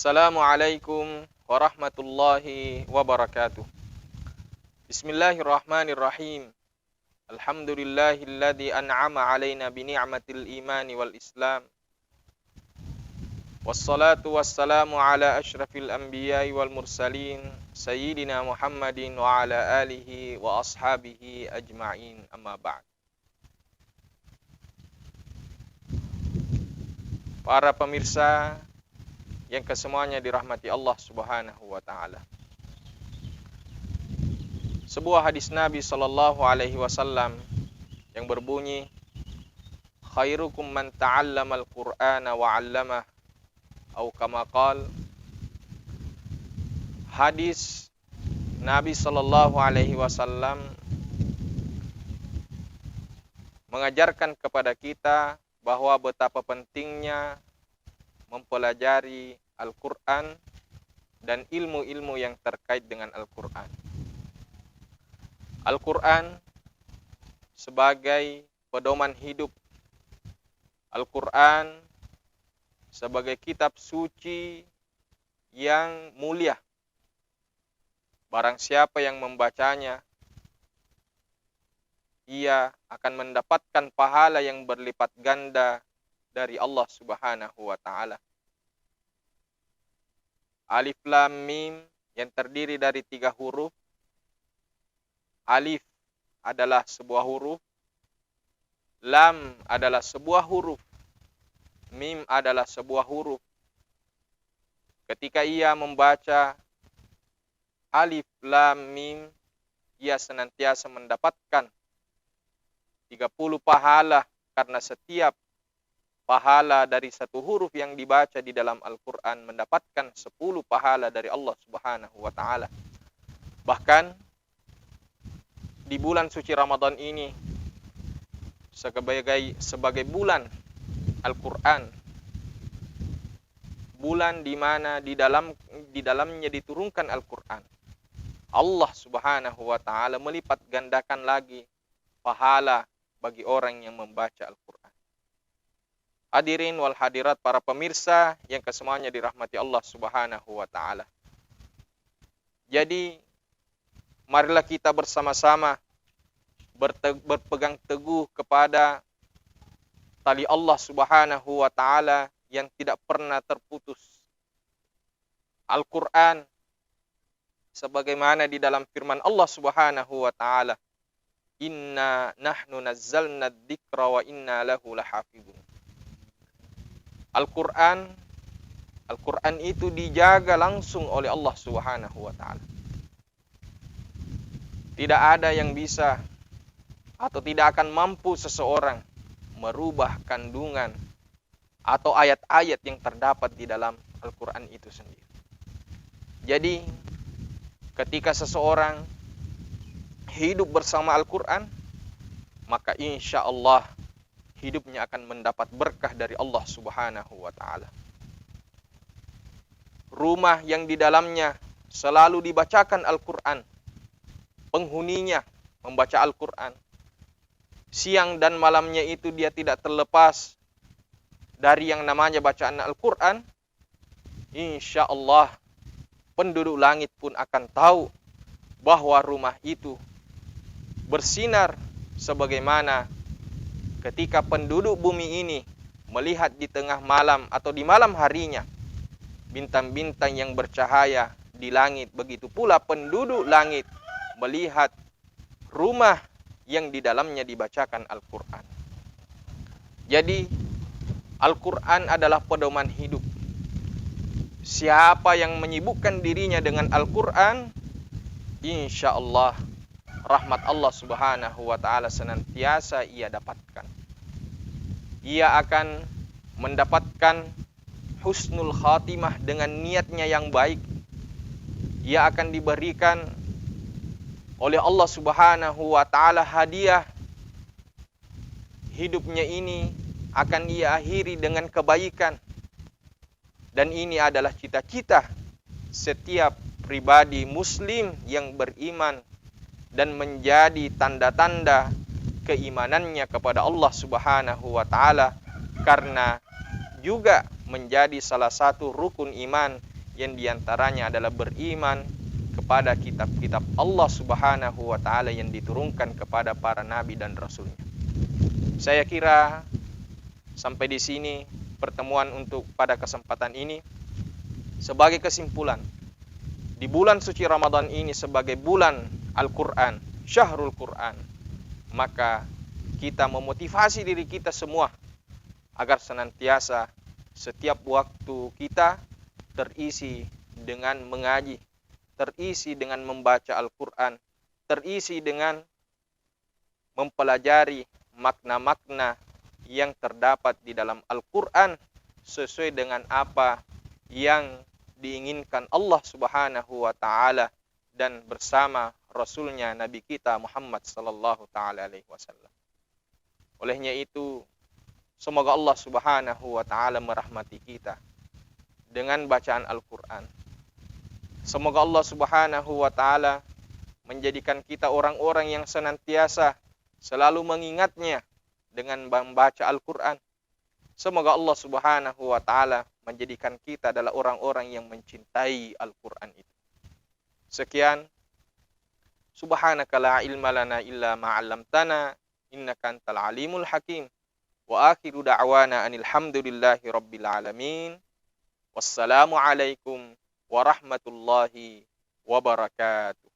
Assalamualaikum warahmatullahi wabarakatuh. Bismillahirrahmanirrahim. Alhamdulillahilladzi an'ama alaina bi ni'matil imani wal islam. Wassalatu wassalamu ala asyrafil anbiya'i wal mursalin sayyidina Muhammadin wa ala alihi wa ashabihi ajma'in, amma ba'd. Para pemirsa yang kesemuanya dirahmati Allah Subhanahu wa taala. Sebuah hadis Nabi sallallahu alaihi wasallam yang berbunyi, khairukum man ta'allamal Qur'ana wa 'allamah, atau kama qala. Hadis Nabi sallallahu alaihi wasallam mengajarkan kepada kita bahwa betapa pentingnya mempelajari Al-Quran dan ilmu-ilmu yang terkait dengan Al-Quran. Al-Quran sebagai pedoman hidup, Al-Quran sebagai kitab suci yang mulia. Barang siapa yang membacanya, ia akan mendapatkan pahala yang berlipat ganda dari Allah Subhanahu wa ta'ala. Alif Lam Mim yang terdiri dari 3 huruf. Alif adalah sebuah huruf, Lam adalah sebuah huruf, Mim adalah sebuah huruf. Ketika ia membaca Alif Lam Mim, ia senantiasa mendapatkan 30 pahala, karena setiap pahala dari satu huruf yang dibaca di dalam Al-Quran mendapatkan 10 pahala dari Allah Subhanahu wa ta'ala. Bahkan di bulan suci Ramadan ini sebagai bulan Al-Quran, bulan di mana di dalamnya diturunkan Al-Quran, Allah Subhanahu wa ta'ala melipat gandakan lagi pahala bagi orang yang membaca Al-Quran. Hadirin wal hadirat, para pemirsa yang kesemuanya dirahmati Allah Subhanahu wa ta'ala. Jadi, marilah kita bersama-sama berpegang teguh kepada tali Allah Subhanahu wa ta'ala yang tidak pernah terputus. Al-Quran, sebagaimana di dalam firman Allah Subhanahu wa ta'ala, Inna nahnu nazzalna dzikra wa inna lahu lahafidun. Al-Quran itu dijaga langsung oleh Allah Subhanahu wa ta'ala. Tidak ada yang bisa atau tidak akan mampu seseorang merubah kandungan atau ayat-ayat yang terdapat di dalam Al-Quran itu sendiri. Jadi, ketika seseorang hidup bersama Al-Quran, maka insya Allah hidupnya akan mendapat berkah dari Allah Subhanahu wa ta'ala. Rumah yang di dalamnya selalu dibacakan Al-Quran, penghuninya membaca Al-Quran, siang dan malamnya itu dia tidak terlepas dari yang namanya bacaan Al-Quran, insya Allah penduduk langit pun akan tahu bahwa rumah itu bersinar sebagaimana ketika penduduk bumi ini melihat di tengah malam atau di malam harinya bintang-bintang yang bercahaya di langit, begitu pula penduduk langit melihat rumah yang di dalamnya dibacakan Al-Quran. Jadi Al-Quran adalah pedoman hidup. Siapa yang menyibukkan dirinya dengan Al-Quran, insya Allah rahmat Allah Subhanahu wa ta'ala senantiasa ia dapatkan. Ia akan mendapatkan husnul khatimah dengan niatnya yang baik. Ia akan diberikan oleh Allah Subhanahu wa ta'ala hadiah. Hidupnya ini akan ia akhiri dengan kebaikan. Dan ini adalah cita-cita setiap pribadi muslim yang beriman dan menjadi tanda-tanda keimanannya kepada Allah Subhanahu wa ta'ala, karena juga menjadi salah satu rukun iman yang diantaranya adalah beriman kepada kitab-kitab Allah Subhanahu wa Ta'ala yang diturunkan kepada para nabi dan rasulnya. Saya kira sampai di sini pertemuan untuk pada kesempatan ini. Sebagai kesimpulan, di bulan suci Ramadan ini sebagai bulan Al-Quran, Syahrul Quran, maka kita memotivasi diri kita semua agar senantiasa setiap waktu kita terisi dengan mengaji, terisi dengan membaca Al-Quran, terisi dengan mempelajari makna-makna yang terdapat di dalam Al-Quran sesuai dengan apa yang diinginkan Allah Subhanahu wa Ta'ala dan bersama Rasulnya Nabi kita Muhammad sallallahu ta'ala alaihi wasallam. Olehnya itu, semoga Allah Subhanahu wa Ta'ala merahmati kita dengan bacaan Al-Quran. Semoga Allah Subhanahu wa Ta'ala menjadikan kita orang-orang yang senantiasa selalu mengingatnya dengan membaca Al-Quran. Semoga Allah Subhanahu wa Ta'ala menjadikan kita adalah orang-orang yang mencintai Al-Quran itu. Sekian. Subhanaka la ilma lana illa ma 'allamtana innaka antal alimul hakim. Wa akhiru da'wana anil hamdulillahi rabbil alamin. Wassalamu alaikum warahmatullahi wabarakatuh.